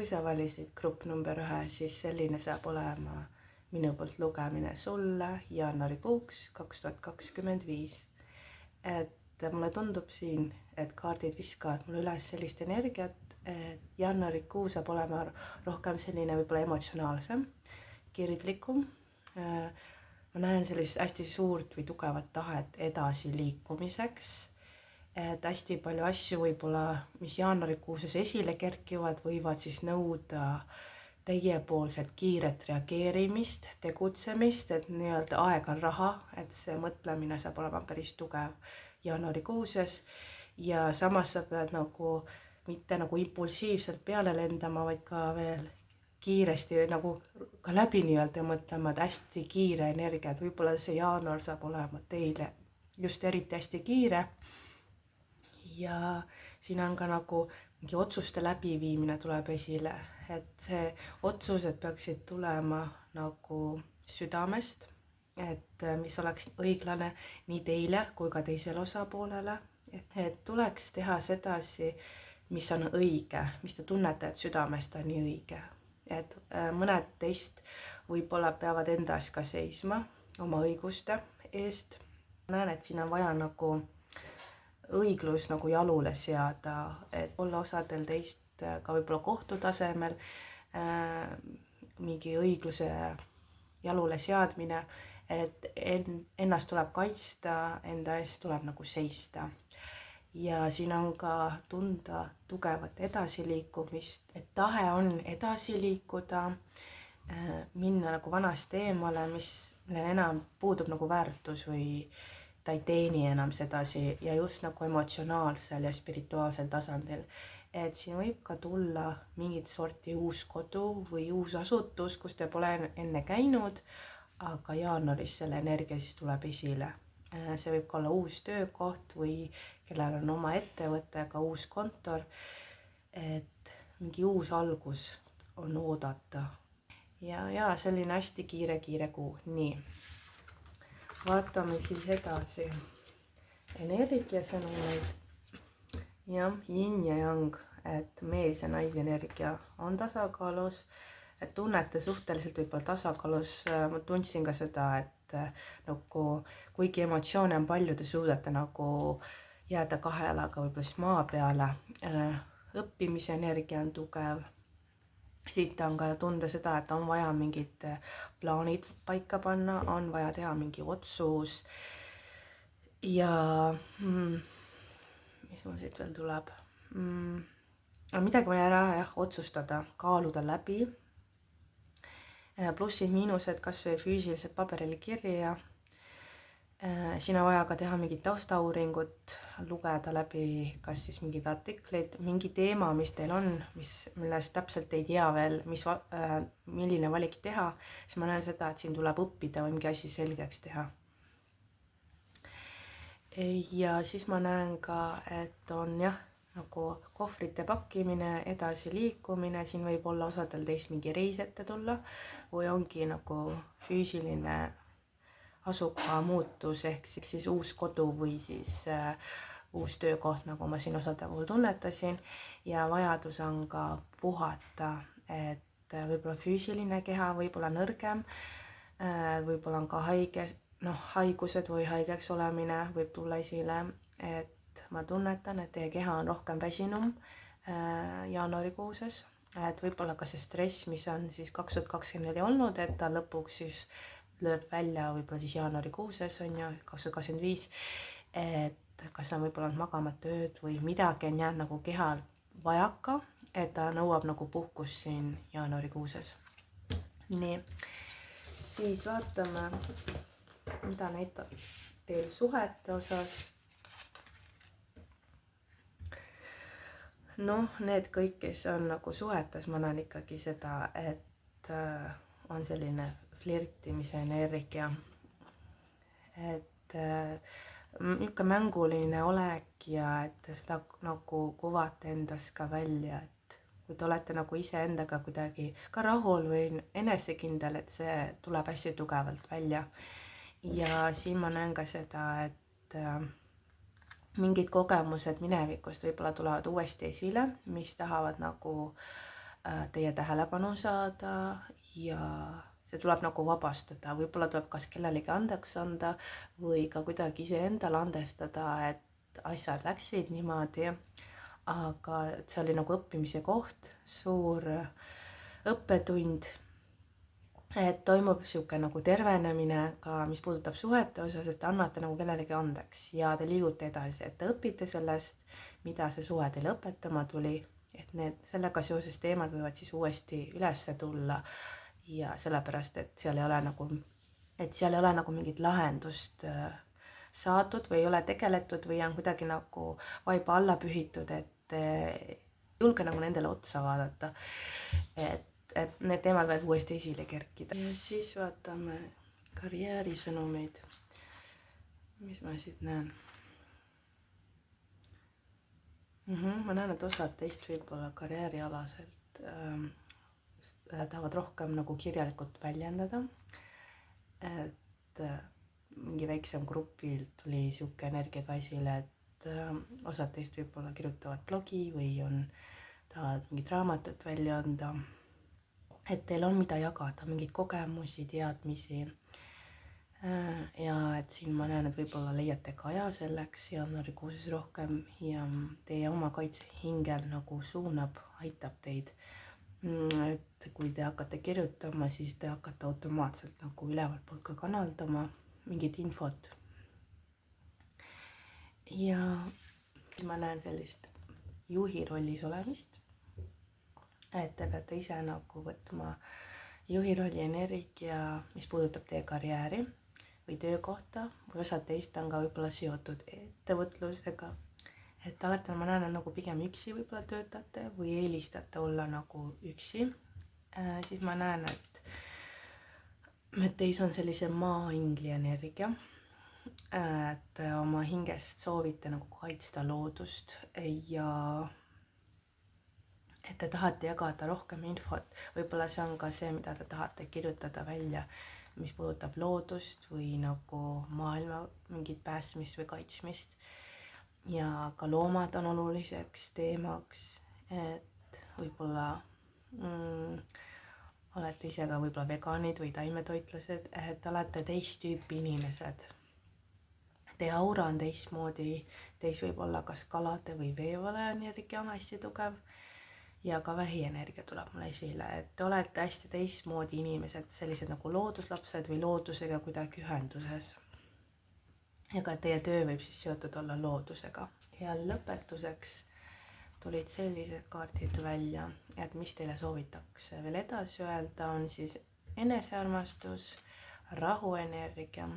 kui sa valisid grupp number 1, siis selline saab olema minu poolt lugemine sulle jaanuarikuuks 2025. Et mulle tundub siin, et kaardid viskavad mulle üles sellist energiat, et jaanuarikuu saab olema rohkem selline võib-olla emotsionaalsem, kirglikum. Ma näen sellist hästi suurt või tugevat tahet edasi liikumiseks. Et hästi palju asju võib-olla, mis jaanuarikuuses esile kerkivad, võivad siis nõuda teiepoolset kiiret reageerimist, tegutsemist, et nii-öelda aeg on raha, et see mõtlemine saab olema päris tugev jaanuarikuuses. Ja samas sa pead nagu mitte nagu impulsiivselt peale lendama, vaid ka veel kiiresti nagu ka läbi nii-öelda mõtlema, et hästi kiire energia, et võib-olla see jaanuar saab olema teile just eriti hästi kiire. Ja siin on ka nagu mingi otsuste läbiviimine tuleb esile, et see otsused peaksid tulema nagu südamest, et mis oleks õiglane nii teile kui ka teisele osapoolele, et tuleks teha sedasi, mis on õige, mis te tunnete, et südamest on nii õige. Et mõned teist võib-olla peavad enda eest ka seisma oma õiguste eest. Ma näen, et siin on vaja nagu õiglus nagu jalule seada, et olla osadel teist ka võib-olla kohtu tasemel mingi õigluse jalule seadmine, et ennast tuleb kaitsta, enda eest tuleb nagu seista. Ja siin on ka tunda tugevat edasiliikumist, et tahe on edasi liikuda, minna nagu vanast eemale, mis enam puudub nagu väärtus või ta ei teeni enam sedasi ja just nagu emotsionaalsel ja spirituaalsel tasandil. Et siin võib ka tulla mingit sorti uus kodu või uus asutus, kus te pole enne käinud, aga jaanuaris selle energia siis tuleb esile. See võib ka olla uus töökoht või kellel on oma ettevõte, ka uus kontor, et mingi uus algus on oodata. Ja selline hästi kiire kuu, nii. Vaatame siis edasi energiasõnumeid. Jah, yin ja yang, et mees ja naise energia on tasakaalus, et tunnete suhteliselt võib-olla tasakaalus. Ma tundsin ka seda, et nagu kuigi emotsioone on palju, te suudate nagu jääda kahe jalaga võib-olla siis maa peale. Õppimise energia on tugev. Siit on ka tunda seda, et on vaja mingid plaanid paika panna, on vaja teha mingi otsus. Ja mis mul siit veel tuleb? Midagi vaja ära otsustada, kaaluda läbi. Plussid-miinused kas või füüsiliselt paberile kirja. Siin on vaja ka teha mingit taustauuringut, lugeda läbi kas siis mingid artiklid, mingi teema, mis teil on, millest täpselt ei tea veel, milline valik teha, siis ma näen seda, et siin tuleb õppida või mingi asi selgeks teha. Ja siis ma näen ka, et on nagu kohvrite pakkimine, edasi liikumine, siin võib olla osadel teist mingi reis ette tulla või ongi nagu füüsiline asukoha muutus ehk siis uus kodu või siis uus töökoht, nagu ma siin osade puhul tunnetasin. Ja vajadus on ka puhata, et võib-olla füüsiline keha võib-olla nõrgem, võib-olla on ka haigused või haigeks olemine võib tulla esile, et ma tunnetan, et teie keha on rohkem väsinum jaanuarikuuses, et võib-olla ka see stress, mis on siis 2024 olnud, et ta lõpuks siis lööb välja võib-olla siis jaanuarikuuses on ju 2025, et kas on võib-olla magamata ööd või midagi on jäänud nagu kehal vajaka, et ta nõuab nagu puhkust siin jaanuarikuuses. Nii, siis vaatame, mida näitab teil suhete osas. Need kõik, kes on nagu suhetes, ma näen ikkagi seda, et on selline flirtimise energia, et niisugune mänguline olek ja et seda nagu kuvate endast ka välja, et kui te olete nagu iseendaga kuidagi ka rahul või enesekindel, et see tuleb hästi tugevalt välja. Ja siin ma näen ka seda, et mingid kogemused minevikust võib-olla tulevad uuesti esile, mis tahavad nagu teie tähelepanu saada ja see tuleb nagu vabastada, võib-olla tuleb kas kellelegi andeks anda või ka kuidagi iseendale andestada, et asjad läksid niimoodi, aga see oli nagu õppimise koht, suur õppetund, et toimub niisugune nagu tervenemine ka, mis puudutab suhete osas, et te annate nagu kellelegi andeks ja te liigute edasi, et te õpite sellest, mida see suhe teile õpetama tuli, et need sellega seoses teemad võivad siis uuesti üles tulla ja sellepärast, et seal ei ole nagu mingit lahendust saadud või ei ole tegeletud või on kuidagi nagu vaiba alla pühitud, et julge nagu nendele otsa vaadata, et need teemad võivad uuesti esile kerkida. Ja siis vaatame karjäärisõnumeid, mis ma siit näen. Ma näen, et osad teist võib-olla karjäärialaselt tahavad rohkem nagu kirjalikult väljendada, et mingi väiksem grupil tuli sihuke energiaga esile, et osad teist võib-olla kirjutavad blogi või tahavad mingit raamatut välja anda, et teil on mida jagada, mingeid kogemusi, teadmisi ja et siin ma näen, et võib-olla leiate ka aja selleks jaanuarikuus rohkem ja teie oma kaitsehingel nagu suunab, aitab teid. Et kui te hakkate kirjutama, siis te hakkate automaatselt nagu ülevalt poolt ka kanaldama mingit infot. Ja ma näen sellist juhi rollis olemist, et te peate ise nagu võtma juhi rolli energia, mis puudutab teie karjääri või töökohta või osad teist on ka võib-olla seotud ettevõtlusega. Et alati ma näen, et nagu pigem üksi võib-olla töötate või eelistate olla nagu üksi, siis ma näen, et teis on sellise maa-ingli energia, et oma hingest soovite nagu kaitsta loodust ja et te tahate jagada rohkem infot, võib-olla see on ka see, mida te tahate kirjutada välja, mis puudutab loodust või nagu maailma mingit päästmist või kaitsmist. Ja ka loomad on oluliseks teemaks, et võib-olla olete ise ka võib-olla veganid või taimetoitlased, et olete teist tüüpi inimesed. Teie aura on teistmoodi, teis võib olla kas kalade või veevale energia on hästi tugev ja ka vähienergia tuleb mulle esile, et te olete hästi teistmoodi inimesed, sellised nagu looduslapsed või loodusega kuidagi ühenduses. Ja ka teie töö võib siis seotud olla loodusega. Ja lõpetuseks tulid sellised kaardid välja, et mis teile soovitakse veel edasi öelda, on siis enesearmastus, rahuenergia,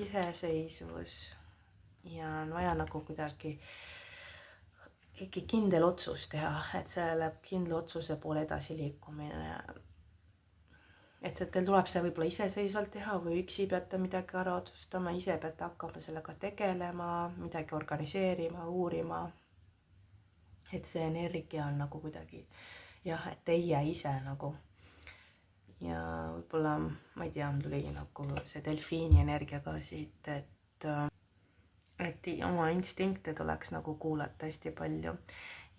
iseseisvus ja on vaja nagu kuidagi ikka kindel otsus teha, et selle kindla otsuse poole edasi liikumine. Et teil tuleb see võib-olla iseseisvalt teha või üksi peate midagi ära otsustama, ise peate hakkama sellega tegelema, midagi organiseerima, uurima. Et see energia on nagu kuidagi jah, et teie ise nagu. Ja võib-olla, ma ei tea, tuli nagu see delfiini energia ka siit, et oma instinkte tuleks nagu kuulata hästi palju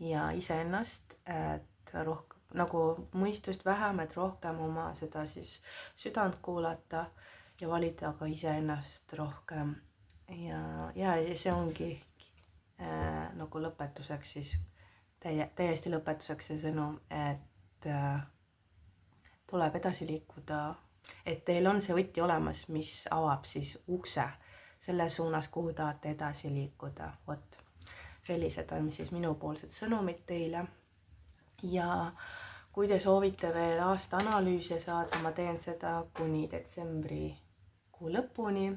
ja iseennast, et rohkem nagu mõistust vähem, et rohkem oma seda siis südant kuulata ja valida ka iseennast rohkem. Ja see ongi nagu lõpetuseks siis, täiesti lõpetuseks see sõnum, et tuleb edasi liikuda, et teil on see võti olemas, mis avab siis ukse selle suunas, kuhu tahate edasi liikuda. Vot, sellised on siis minupoolsed sõnumid teile. Ja kui te soovite veel aasta analüüsi saada, ma teen seda kuni detsembrikuu lõpuni,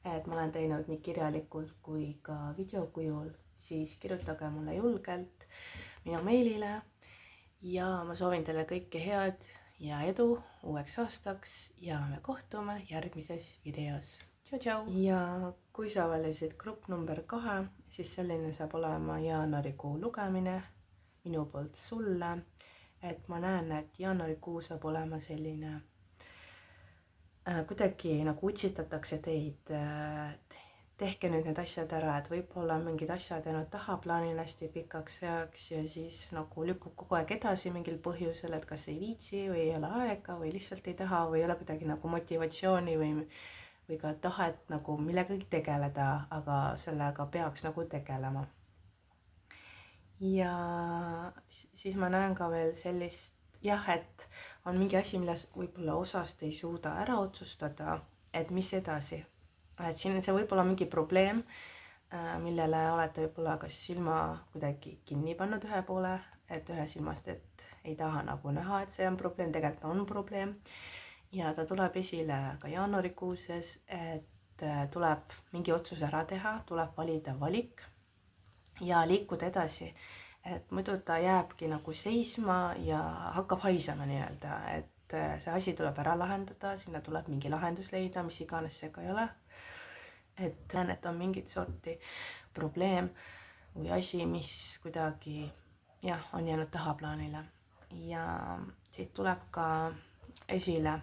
et ma olen teinud nii kirjalikult kui ka videokujul, siis kirjutage mulle julgelt minu meilile ja ma soovin teile kõike head ja edu uueks aastaks ja me kohtume järgmises videos. Tšau! Ja kui sa valisid grupp number 2, siis selline saab olema jaanuarikuu lugemine minu poolt sulle, et ma näen, et jaanuarikuu saab olema selline kuidagi nagu utsitatakse teid tehke nüüd need asjad ära, et võib-olla mingid asjad jäänud tahaplaanile hästi pikaks ajaks ja siis nagu lükkub kogu aeg edasi mingil põhjusel, et kas ei viitsi või ei ole aega või lihtsalt ei taha või ei ole kuidagi nagu motivatsiooni või ka tahet nagu millegagi tegeleda, aga sellega peaks nagu tegelema. Ja siis ma näen ka veel sellist, jah, et on mingi asi, milles võib-olla osast ei suuda ära otsustada, et mis edasi. Et siin see võib olla mingi probleem, millele olete võib-olla kas silma kuidagi kinni pannud ühe poole, et ühe silmast, et ei taha nagu näha, et see on probleem, tegelikult on probleem. Ja ta tuleb esile ka jaanuarikuuses, et tuleb mingi otsus ära teha, tuleb valida valik ja liikuda edasi, et muidu ta jääbki nagu seisma ja hakkab haisema nii-öelda, et see asi tuleb ära lahendada, sinna tuleb mingi lahendus leida, mis iganes see ka ei ole. Et on mingit sorti probleem või asi, mis kuidagi jah, on jäänud tahaplaanile ja siit tuleb ka esile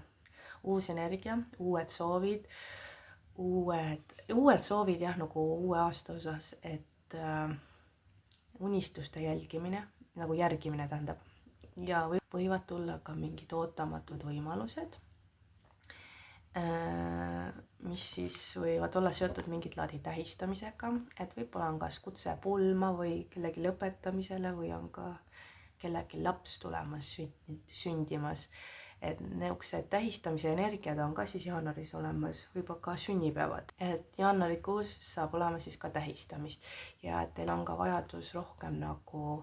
uus energia, uued soovid, uued soovid jah, nagu uue aasta osas, et unistuste jälgimine, nagu järgimine tähendab, ja võivad tulla ka mingid ootamatud võimalused, mis siis võivad olla seotud mingit laadi tähistamisega, et võib-olla on kas kutse pulma või kellegi lõpetamisele või on ka kellegi laps tulemas, sündimas. Et niisugused tähistamise energiad on ka siis jaanuaris olemas, võib-olla ka sünnipäevad, et jaanuarikuus saab olema siis ka tähistamist ja et teil on ka vajadus rohkem nagu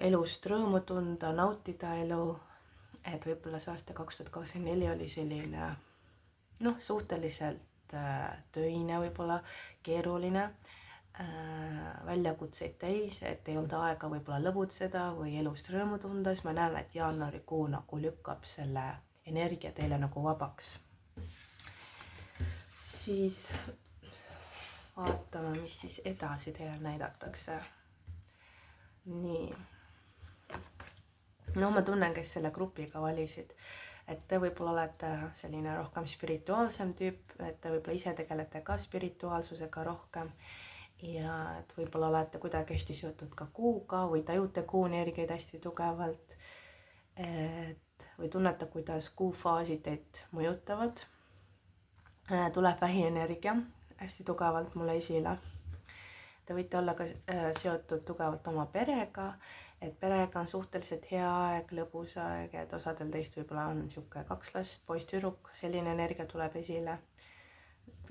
elust rõõmu tunda, nautida elu, et võib-olla see aasta 2024 oli selline suhteliselt töine, võib-olla keeruline, väljakutseid täis, et ei olnud aega võib-olla lõbutseda või elust rõõmu tunda, siis ma näen, et jaanuarikuu nagu lükkab selle energia teile nagu vabaks. Siis vaatame, mis siis edasi teile näidatakse. Nii. No ma tunnen, kes selle grupiga valisid, et te võib-olla olete selline rohkem spirituaalsem tüüp, et te võib-olla ise tegelete ka spirituaalsusega rohkem ja et võib-olla olete kuidagi hästi seotud ka kuuga või tajute kuu energiaid hästi tugevalt, et või tunnete, kuidas kuufaasid teid mõjutavad. Tuleb vähienergia hästi tugevalt mulle esile. Te võite olla ka seotud tugevalt oma perega, et perega on suhteliselt hea aeg, lõbus aeg, et osadel teist võib-olla on niisugune 2 last, poiss-tüdruk, selline energia tuleb esile.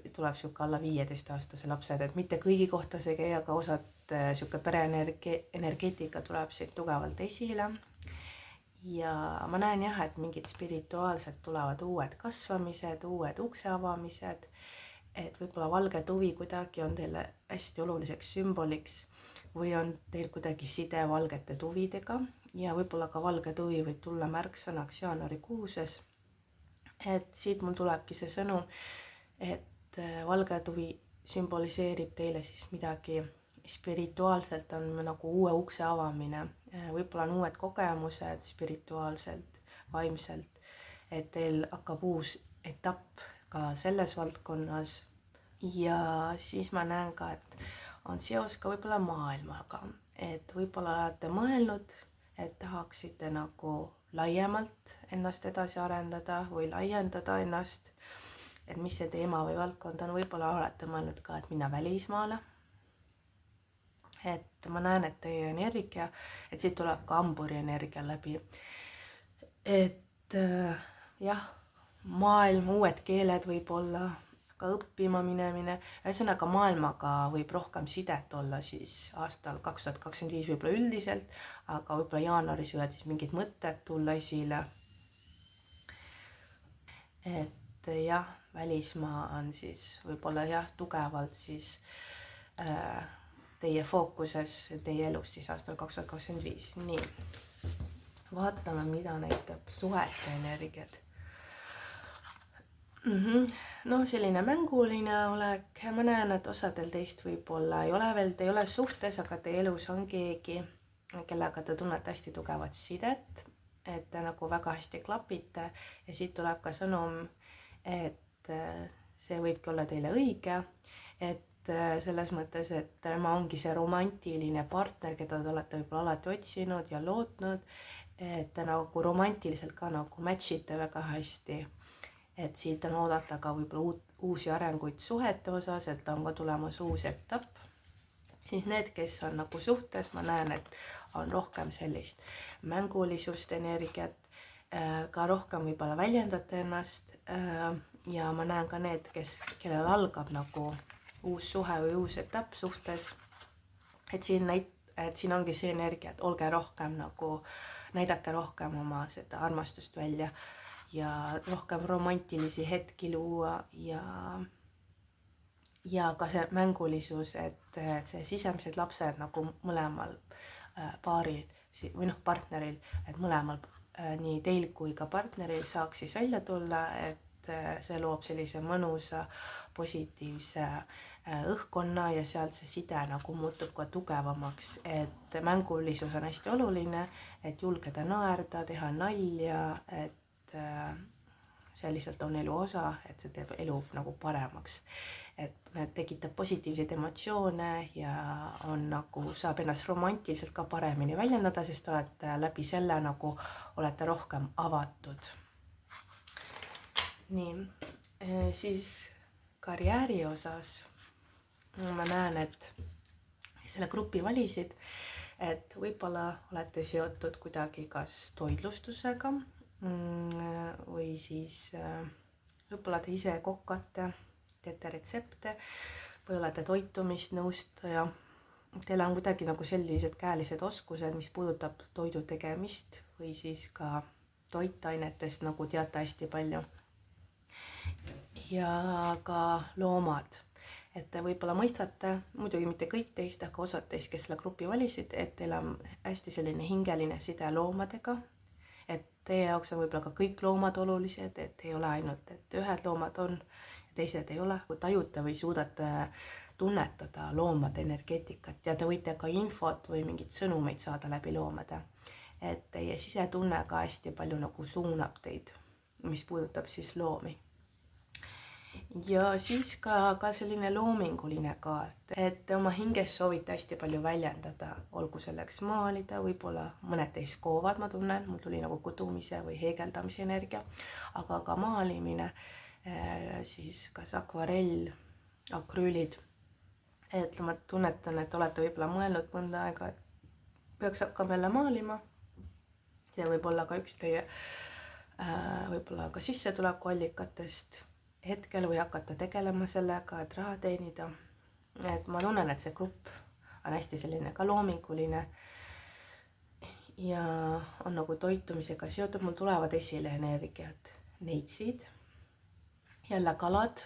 Tuleb niisugune alla 15-aastase lapsed, et mitte kõigi kohta see ei käi, aga osad niisugune pereenergeetika tuleb siit tugevalt esile. Ja ma näen jah, et mingid spirituaalsed tulevad uued kasvamised, uued ukse avamised, et võib-olla valge tuvi kuidagi on teile hästi oluliseks sümboliks või on teil kuidagi side valgete tuvidega ja võib-olla ka valge tuvi võib tulla märksõnaks jaanuarikuuses. Et siit mul tulebki see sõnum, et valge tuvi sümboliseerib teile siis midagi spirituaalselt, on nagu uue ukse avamine, võib-olla on uued kogemused spirituaalselt, vaimselt, et teil hakkab uus etapp ka selles valdkonnas ja siis ma näen ka, et on seos ka võib-olla maailmaga, et võib-olla olete mõelnud, et tahaksite nagu laiemalt ennast edasi arendada või laiendada ennast, et mis see teema või valdkond on, võib-olla olete mõelnud ka, et minna välismaale. Et ma näen, et teie energia, et siit tuleb ka hamburi energia läbi. Et jah, maailm, uued keeled võib-olla, ka õppima minemine, ühesõnaga maailmaga võib rohkem sidet olla siis aastal 2025 võib-olla üldiselt, aga võib-olla jaanuaris võivad siis mingid mõtted tulla esile. Et jah, välismaa on siis võib-olla jah, tugevalt siis teie fookuses, teie elus siis aastal 2025. Nii, vaatame, mida näitab suhete energiat. No selline mänguline olek, ma näen, et osadel teist võib-olla ei ole veel, te ei ole suhtes, aga teie elus on keegi, kellega te tunnete hästi tugevat sidet, et te nagu väga hästi klapite ja siit tuleb ka sõnum, et see võibki olla teile õige, et selles mõttes, et tema ongi see romantiline partner, keda te olete võib-olla alati otsinud ja lootnud, et te nagu romantiliselt ka nagu match ite väga hästi, et siit on oodata ka võib-olla uusi arenguid suhete osas, et on ka tulemas uus etapp. Siis need, kes on nagu suhtes, ma näen, et on rohkem sellist mängulisust, energiat, ka rohkem võib-olla väljendate ennast, ja ma näen ka need, kellel algab nagu uus suhe või uus etapp suhtes, et siin ongi see energia, et olge rohkem nagu, näidake rohkem oma seda armastust välja ja rohkem romantilisi hetki luua ja ka see mängulisus, et see sisemised lapsed nagu mõlemal paaril või partneril, et mõlemal nii teil kui ka partneril saaks siis välja tulla, et see loob sellise mõnusa positiivse õhkkonna ja sealt see side nagu muutub ka tugevamaks, et mängulisus on hästi oluline, et julgeda naerda, teha nalja, et see lihtsalt on elu osa, et see teeb elu nagu paremaks, et need tekitab positiivseid emotsioone ja on nagu, saab ennast romantiliselt ka paremini väljendada, sest olete läbi selle nagu, olete rohkem avatud. Nii, siis karjääri osas ma näen, et selle grupi valisid, et võib-olla olete seotud kuidagi kas toitlustusega, või siis võib-olla te ise kokkate, teete retsepte või olete toitumisnõustaja. Teil on kuidagi nagu sellised käelised oskused, mis puudutab toidu tegemist või siis ka toitainetest nagu teate hästi palju. Ja ka loomad, et te võib-olla mõistate, muidugi mitte kõik teist, aga osad teist, kes selle grupi valisid, et teil on hästi selline hingeline side loomadega. Et teie jaoks on võib-olla ka kõik loomad olulised, et ei ole ainult, et ühed loomad on ja teised ei ole. Kui tajute või suudate tunnetada loomade energeetikat ja te võite ka infot või mingid sõnumeid saada läbi loomade. Et teie sisetunne ka hästi palju nagu suunab teid, mis puudutab siis loomi. Ja siis ka selline loominguline kaart, et oma hinges soovite hästi palju väljendada, olgu selleks maalida, võib-olla mõned teist koovad, ma tunnen, mul tuli nagu kudumise või heegeldamise energia, aga ka maalimine, siis kas akvarell, akrüülid, et ma tunnetan, et olete võib-olla mõelnud mõnda aega, et peaks hakkama jälle maalima. See võib olla ka üks teie võib-olla ka sissetulekuallikatest hetkel või hakata tegelema sellega, et raha teenida. Et ma tunnen, et see grupp on hästi selline ka loominguline ja on nagu toitumisega seotud. Mul tulevad esile energiat, neitsid, jälle kalad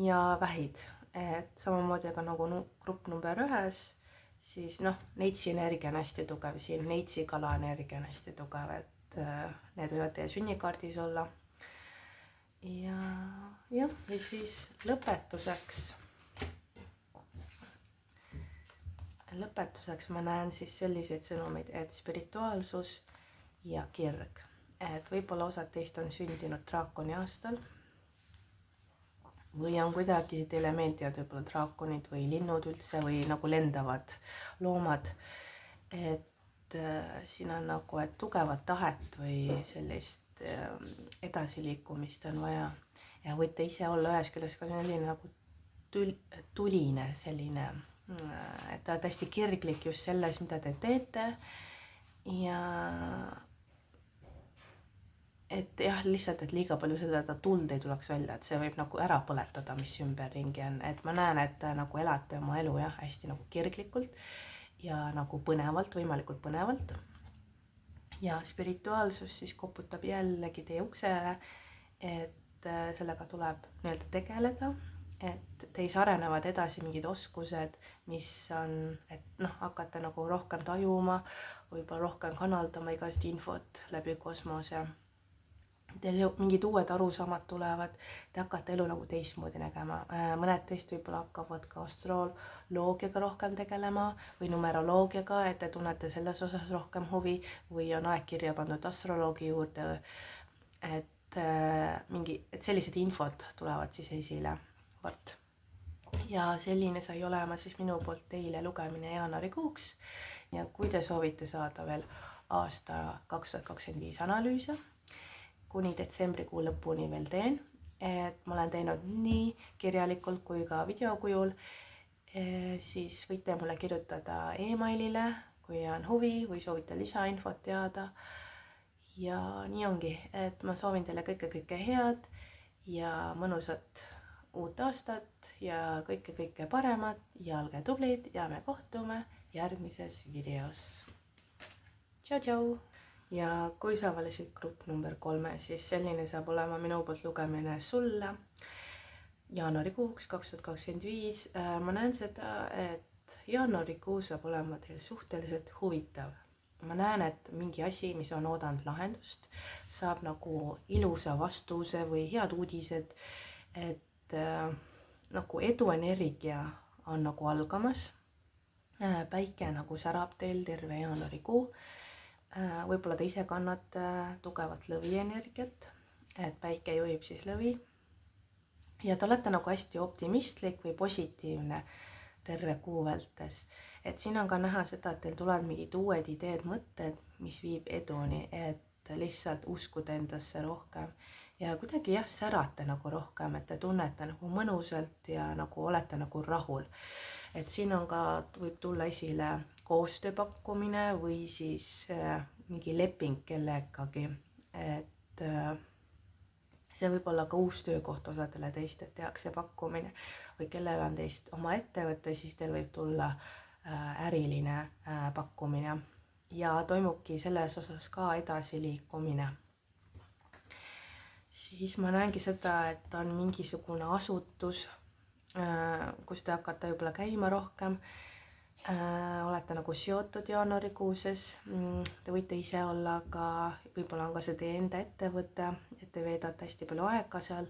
ja vähid. Et samamoodi aga nagu grupp number 1, siis neitsi energia on hästi tugev siin, neitsi kala energia on hästi tugev, et need võivad teie sünnikaardis olla. Ja siis lõpetuseks ma näen siis selliseid sõnumeid, et spirituaalsus ja kirg, et võib-olla osad teist on sündinud draakoni aastal või on kuidagi teile meeldivad võib-olla draakonid või linnud üldse või nagu lendavad loomad, et siin on nagu, et tugevat tahet või sellist edasiliikumist on vaja ja võite ise olla ühes küljest ka selline nagu tuline selline, et te olete hästi kirglik just selles, mida te teete ja et jah, lihtsalt, et liiga palju seda tuld ei tuleks välja, et see võib nagu ära põletada, mis ümberringi on, et ma näen, et te nagu elate oma elu jah, hästi nagu kirglikult ja nagu põnevalt, võimalikult põnevalt. Ja spirituaalsus siis koputab jällegi teie uksele, et sellega tuleb nii-öelda tegeleda, et teis arenevad edasi mingid oskused, mis on, et hakata nagu rohkem tajuma, võib-olla rohkem kanaldama igast infot läbi kosmose. Teil mingid uued arusaamad tulevad, te hakkate elu nagu teistmoodi nägema. Mõned teist võib-olla hakkavad ka astroloogiaga rohkem tegelema või numeroloogiaga, et te tunnete selles osas rohkem huvi või on aeg kirja pandud astroloogi juurde. Et et sellised infod tulevad siis esile, vot. Ja selline sai olema siis minu poolt teile lugemine jaanuarikuuks. Ja kui te soovite saada veel aasta 2025 analüüse, kuni detsembrikuu lõpuni veel teen, et ma olen teinud nii kirjalikult kui ka videokujul, siis võite mulle kirjutada emailile, kui on huvi või soovite lisainfot teada. Ja nii ongi, et ma soovin teile kõike head ja mõnusat uut aastat ja kõike paremat ja olge tublid ja me kohtume järgmises videos. Tšau! Ja kui sa valisid grupp number 3, siis selline saab olema minu poolt lugemine sulle jaanuarikuuks 2025. Ma näen seda, et jaanuarikuu saab olema teil suhteliselt huvitav. Ma näen, et mingi asi, mis on oodanud lahendust, saab nagu ilusa vastuse või head uudised, et nagu eduenergia on nagu algamas. Päike nagu särab teil terve jaanuarikuu. Võib-olla te ise kannate tugevat lõvienergiat, et päike juhib siis lõvi. Ja te olete nagu hästi optimistlik või positiivne terve kuu vältes. Et siin on ka näha seda, et teil tulevad mingid uued ideed, mõtted, mis viib eduni, et lihtsalt uskuda endasse rohkem. Ja kuidagi särate nagu rohkem, et te tunnete nagu mõnusalt ja nagu olete nagu rahul. Et siin on ka, võib tulla esile koostööpakkumine või siis mingi leping kellegagi, et see võib olla ka uus töökoht osadele teist, et tehakse pakkumine või kellel on teist oma ettevõte, siis teil võib tulla äriline pakkumine ja toimubki selles osas ka edasiliikumine. Siis ma näengi seda, et on mingisugune asutus, kus te hakkate võib-olla käima rohkem, olete nagu seotud jaanuarikuuses, te võite ise olla ka, võib-olla on ka see teie enda ettevõte, et te veedate hästi palju aega seal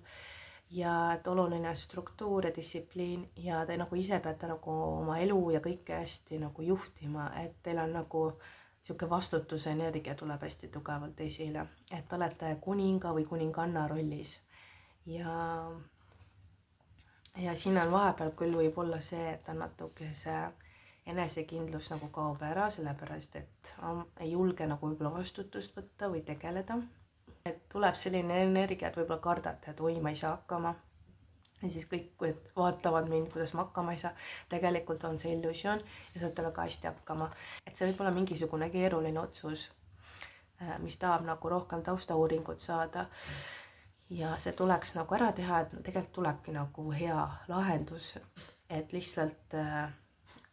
ja et oluline struktuur ja distsipliin ja te nagu ise peate nagu oma elu ja kõike hästi nagu juhtima, et teil on nagu sihuke vastutuse energia tuleb hästi tugevalt esile, et olete kuninga või kuninganna rollis ja siin on vahepeal küll võib olla see, et on natuke see enesekindlus nagu kaob ära, sellepärast et ei julge nagu võib-olla vastutust võtta või tegeleda. Et tuleb selline energia, et võib-olla kardate, et oi, ma ei saa hakkama. Ja siis kõik vaatavad mind, kuidas ma hakkama ei saa. Tegelikult on see illusioon ja saate väga hästi hakkama. Et see võib olla mingisugune keeruline otsus, mis tahab nagu rohkem taustauuringut saada. Ja see tuleks nagu ära teha, et tegelikult tulebki nagu hea lahendus, et lihtsalt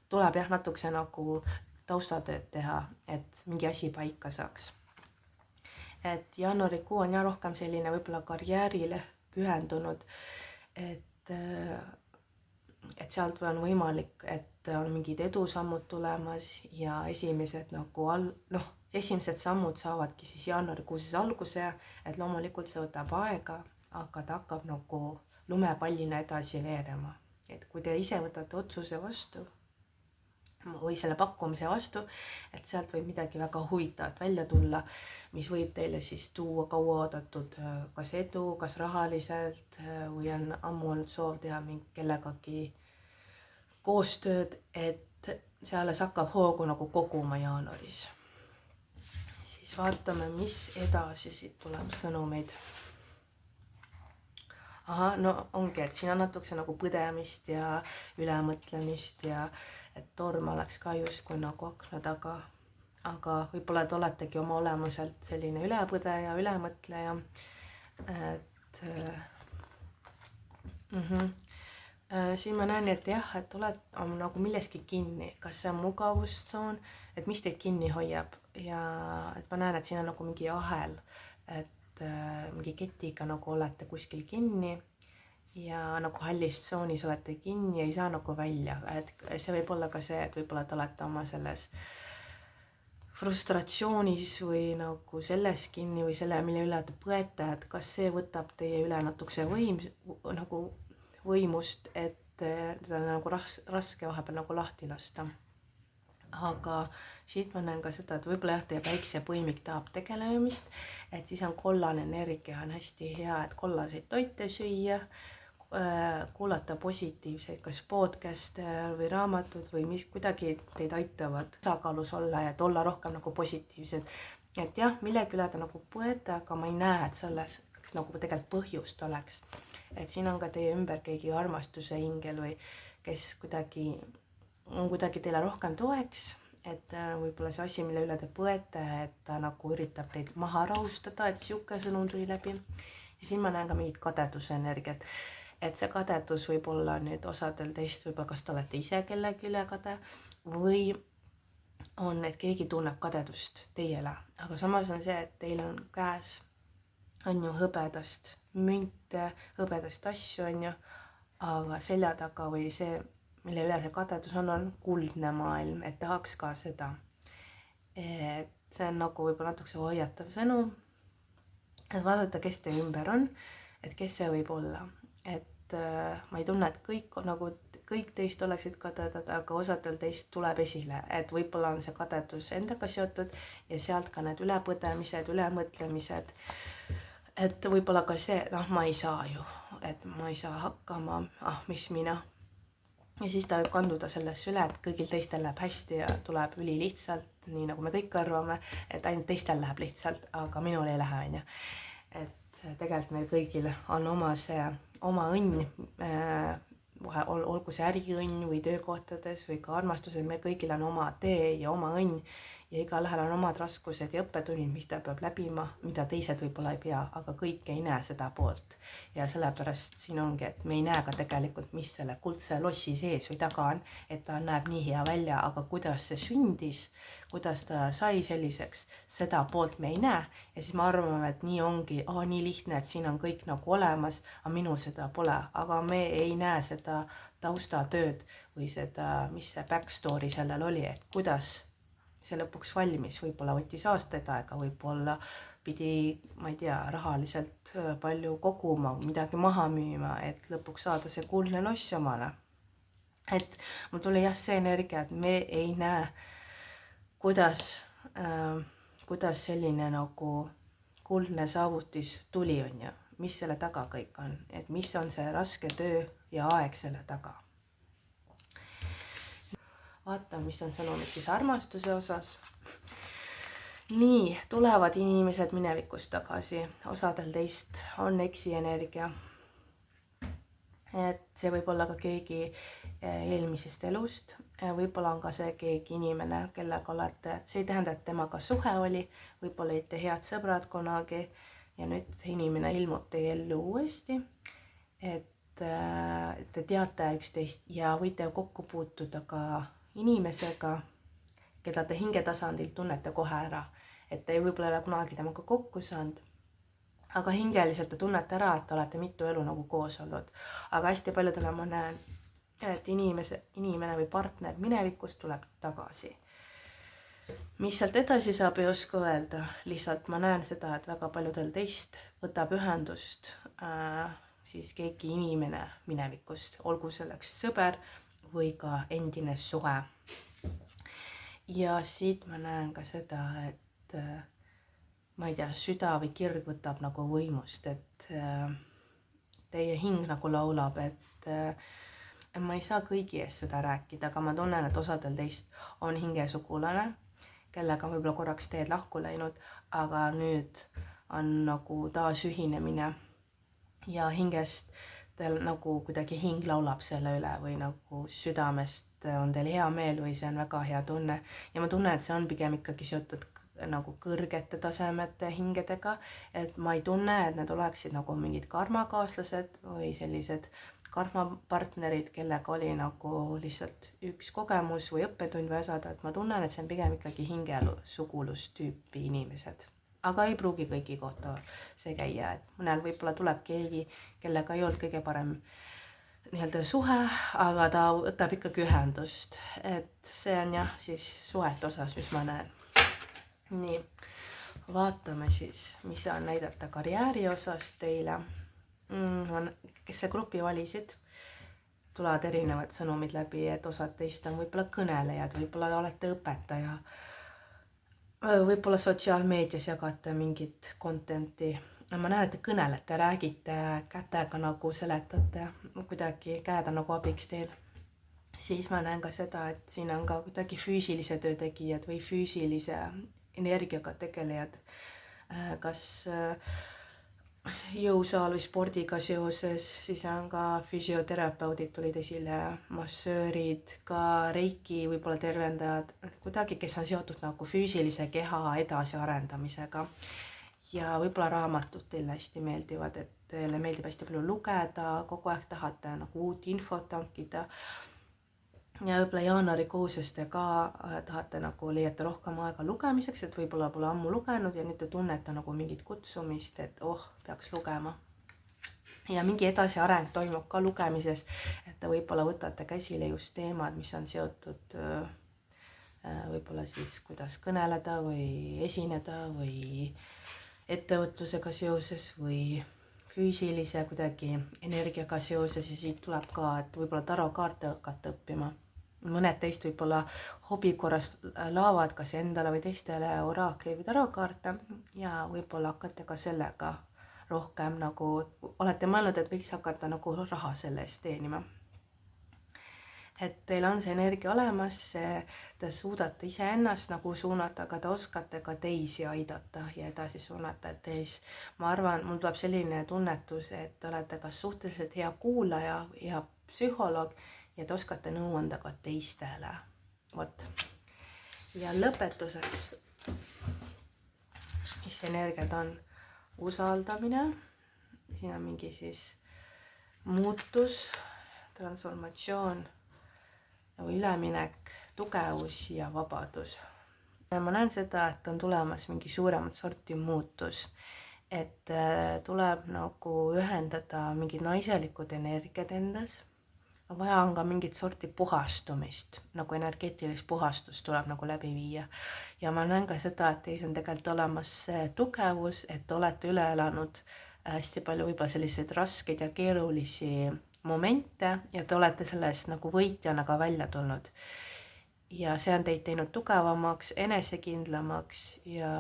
tuleb natukese nagu taustatööd teha, et mingi asi paika saaks. Et jaanuarikuu on rohkem selline võib-olla karjäärile pühendunud, et sealt on võimalik, et on mingid edusammud tulemas ja esimesed sammud saavadki siis jaanuarikuuses alguse, et loomulikult see võtab aega, aga ta hakkab nagu lumepallina edasi veerema. Et kui te ise võtate otsuse vastu või selle pakkumise vastu, et sealt võib midagi väga huvitavat välja tulla, mis võib teile siis tuua kaua oodatud kas edu, kas rahaliselt või on ammu olnud soov teha kellegagi koostööd, et see alles hakkab hoogu nagu koguma jaanuaris. Siis vaatame, mis edasi siit tuleb sõnumeid. Aha, no ongi, et siin on natukese nagu põdemist ja ülemõtlemist ja et torm oleks ka justkui nagu akna taga, aga võib-olla te oletegi oma olemuselt selline ülepõdeja, ülemõtleja, et siin ma näen, et et on nagu milleski kinni, kas see on mugavustsoon, et mis teid kinni hoiab ja et ma näen, et siin on nagu mingi ahel, et mingi ketiga nagu olete kuskil kinni ja nagu hallis tsoonis olete kinni ja ei saa nagu välja, et see võib olla ka see, et võib-olla te olete oma selles frustratsioonis või nagu selles kinni või selle, mille üle te põete, et kas see võtab teie üle natukese võimust, et teda on nagu raske vahepeal nagu lahti lasta. aga siit ma näen ka seda, et võib-olla jah, teie päiksepõimik tahab tegelemist, et siis on kollane energia on hästi hea, et kollaseid toite süüa, kuulata positiivseid kas podcast'e või raamatud või mis kuidagi teid aitavad tasakaalus olla ja et olla rohkem nagu positiivsed. Et jah, millegi üle te nagu põete, aga ma ei näe, et selles nagu tegelikult põhjust oleks. Et siin on ka teie ümber keegi armastuse ingel või kes on kuidagi teile rohkem toeks, et võib-olla see asi, mille üle te põete, et ta nagu üritab teid maha rahustada, et sihuke sõnum tuli läbi. Ja siin ma näen ka mingit kadeduse energiat, et see kadedus võib olla nüüd osadel teist võib-olla, kas te olete ise kellegi üle kade või on, et keegi tunneb kadedust teile, aga samas on see, et teil on käes on ju hõbedast münte, hõbedast asju on ju, aga selja taga või see, mille üle see kadedus on kuldne maailm, et tahaks ka seda. Et see on nagu võib-olla natuke hoiatav sõnum, et vaadata, kes teie ümber on, et kes see võib olla, et ma ei tunne, et kõik teist oleksid kadedad, aga osadel teist tuleb esile, et võib-olla on see kadedus endaga seotud ja sealt ka need ülepõdemised, ülemõtlemised, et võib-olla ka see, ma ei saa ju, et ma ei saa hakkama, mis mina. Ja siis ta võib kanduda sellesse üle, et kõigil teistel läheb hästi ja tuleb ülilihtsalt, nii nagu me kõik arvame, et ainult teistel läheb lihtsalt, aga minul ei lähe, on ju. Et tegelikult meil kõigil on oma õnn, olgu see äriõnn või töökohtades või ka armastusel, me kõigil on oma tee ja oma õnn ja igalühel on omad raskused ja õppetunnid, mis ta peab läbima, mida teised võib-olla ei pea, aga kõik ei näe seda poolt. Ja sellepärast siin ongi, et me ei näe ka tegelikult, mis selle kuldse lossi sees või taga on, et ta näeb nii hea välja, aga kuidas see sündis, kuidas ta sai selliseks, seda poolt me ei näe ja siis me arvame, et nii ongi, nii lihtne, et siin on kõik nagu olemas, aga minul seda pole, aga me ei näe seda taustatööd või seda, mis see backstory sellel oli, et kuidas see lõpuks valmis, võib-olla võttis aastaid aega, võib-olla pidi, ma ei tea, rahaliselt palju koguma, midagi maha müüma, et lõpuks saada see kuldne loss omale. Et mul tuli jah see energia, et me ei näe, kuidas selline nagu kuldne saavutis tuli, on ju, mis selle taga kõik on, et mis on see raske töö ja aeg selle taga. Vaatame, mis on sõnumid siis armastuse osas. Nii, tulevad inimesed minevikust tagasi, osadel teist on eksienergia. Et see võib olla ka keegi eelmisest elust, võib-olla on ka see keegi inimene, kellega olete, see ei tähenda, et temaga suhe oli, võib-olla olite head sõbrad kunagi ja nüüd see inimene ilmub teie ellu uuesti, et te teate üksteist ja võite kokku puutuda ka inimesega, keda te hingetasandil tunnete kohe ära, et te võib-olla ei ole kunagi temaga kokku saanud, aga hingeliselt te tunnete ära, et te olete mitu elu nagu koos olnud, aga hästi paljudele ma näen, et inimene või partner minevikust tuleb tagasi. Mis sealt edasi saab, ei oska öelda, lihtsalt ma näen seda, et väga paljudel teist võtab ühendust siis keegi inimene minevikust, olgu selleks sõber või ka endine suhe. Ja siit ma näen ka seda, et ma ei tea, süda või kirg võtab nagu võimust, et teie hing nagu laulab, et ma ei saa kõigi eest seda rääkida, aga ma tunnen, et osadel teist on hingesugulane, kellega võib-olla korraks teed lahku läinud, aga nüüd on nagu taasühinemine ja hingest teil nagu kuidagi hing laulab selle üle või nagu südamest on teil hea meel või see on väga hea tunne. Ja ma tunnen, et see on pigem ikkagi seotud nagu kõrgete tasemete hingedega, et ma ei tunne, et need oleksid nagu mingid karmakaaslased või sellised karmapartnerid, kellega oli nagu lihtsalt üks kogemus või õppetund või asjad, et ma tunnen, et see on pigem ikkagi hingesugulustüüpi inimesed. Aga ei pruugi kõigi kohta see käia, et mõnel võib-olla tuleb keegi, kellega ei olnud kõige parem nii-öelda suhe, aga ta võtab ikkagi ühendust, et see on jah siis suhete osas, mis ma näen. Nii, vaatame siis, mis on näidata karjääri osas teile. Kes see grupi valisid, tulevad erinevad sõnumid läbi, et osad teist on võib-olla kõnelejad, võib-olla olete õpetaja, võib-olla sotsiaalmeedias jagate mingit content'i. Ma näen, et te kõnelete, räägite kätega nagu seletate, kuidagi käed on nagu abiks teil. Siis ma näen ka seda, et siin on ka kuidagi füüsilise töö tegijad või füüsilise energiaga tegelejad. Kas jõusaal või spordiga seoses, siis on ka füsioterapeudid tulid esile, massöörid, ka reiki võib-olla tervendajad, kuidagi, kes on seotud nagu füüsilise keha edasiarendamisega. Ja võib-olla raamatud teile hästi meeldivad, et teile meeldib hästi palju lugeda, kogu aeg tahate nagu uut infot tankida. Ja võib-olla jaanuarikuuses te ka tahate nagu leiate rohkem aega lugemiseks, et võib-olla pole ammu lugenud ja nüüd te tunnete nagu mingit kutsumist, et peaks lugema. Ja mingi edasiareng toimub ka lugemises, et te võib-olla võtate käsile just teemad, mis on seotud võib-olla siis kuidas kõneleda või esineda või ettevõtlusega seoses või füüsilise kuidagi energiaga seoses ja siit tuleb ka, et võib-olla tarokaarte hakata õppima. Mõned teist võib-olla hobi korras laavad kas endale või teistele oraakli või tarokaarte ja võib-olla hakkate ka sellega rohkem nagu, olete mõelnud, et võiks hakata nagu raha selle eest teenima. Et teil on see energia olemas, te suudate iseennast nagu suunata, aga te oskate ka teisi aidata ja edasi suunata, et teis, ma arvan, mul tuleb selline tunnetus, et te olete kas suhteliselt hea kuulaja ja psühholoog ja te oskate nõu anda ka teistele. Vot. Ja lõpetuseks, mis energiat on? Usaldamine, siin on mingi siis muutus, transformatsioon, üleminek, tugevus ja vabadus. Ma näen seda, et on tulemas mingi suuremat sorti muutus, et tuleb nagu ühendada mingid naiselikud energiat endas. Vaja on ka mingit sorti puhastumist, nagu energeetilist puhastust tuleb nagu läbi viia. Ja ma näen ka seda, et teis on tegelikult olemas see tugevus, et olete üle elanud hästi palju võib-olla selliseid raskeid ja keerulisi momente ja te olete sellest nagu võitjana ka välja tulnud. Ja see on teid teinud tugevamaks, enesekindlamaks ja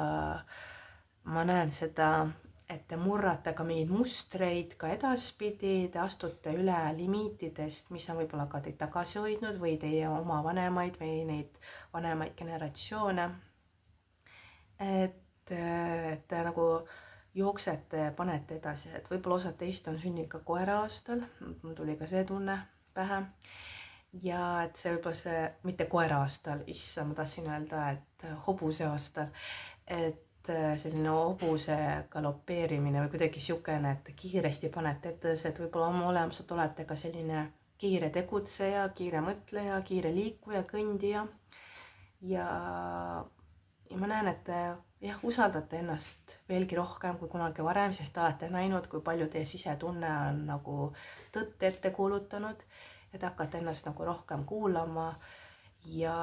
ma näen seda, et te murrate ka mingeid mustreid ka edaspidi, te astute üle limiitidest, mis on võib-olla ka teid tagasi hoidnud või teie oma vanemaid või neid vanemaid generatsioone. Et te nagu jooksete, panete edasi, et võib-olla osad teist on sündinud ka koera aastal, mul tuli ka see tunne pähe. Ja et see võib-olla see, mitte koera aastal, issa, ma tahtsin öelda, et hobuse aastal, et selline hobuse galopeerimine või kuidagi siukene, et kiiresti panete ette, et võib-olla oma olemuselt olete ka selline kiire tegutseja, kiire mõtleja, kiire liikuja, kõndija. Ja ma näen, et te usaldate ennast veelgi rohkem kui kunagi varem, sest te olete näinud, kui palju teie sisetunne on nagu tõtt ette kuulutanud, et hakkate ennast nagu rohkem kuulama ja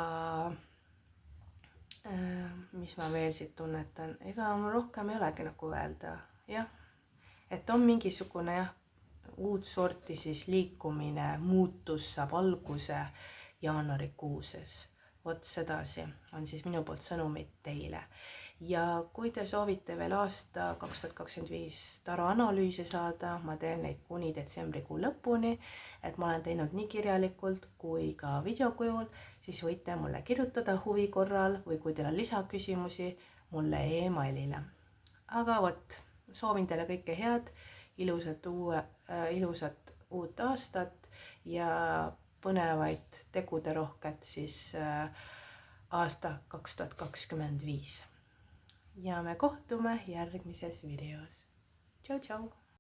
mis ma veel siit tunnetan, ega mul rohkem ei olegi nagu öelda, jah, et on mingisugune uut sorti siis liikumine, muutus saab alguse jaanuarikuuses. Vot sedasi on siis minu poolt sõnumid teile. Ja kui te soovite veel aasta 2025 taroanalüüsi saada, ma teen neid kuni detsembrikuu lõpuni, et ma olen teinud nii kirjalikult kui ka videokujul, siis võite mulle kirjutada huvi korral või kui teil on lisaküsimusi, mulle emailile. Aga vot, soovin teile kõike head, ilusat uut aastat ja põnevaid teguderohket siis aasta 2025. Ja me kohtume järgmises videos. Tšau, tšau!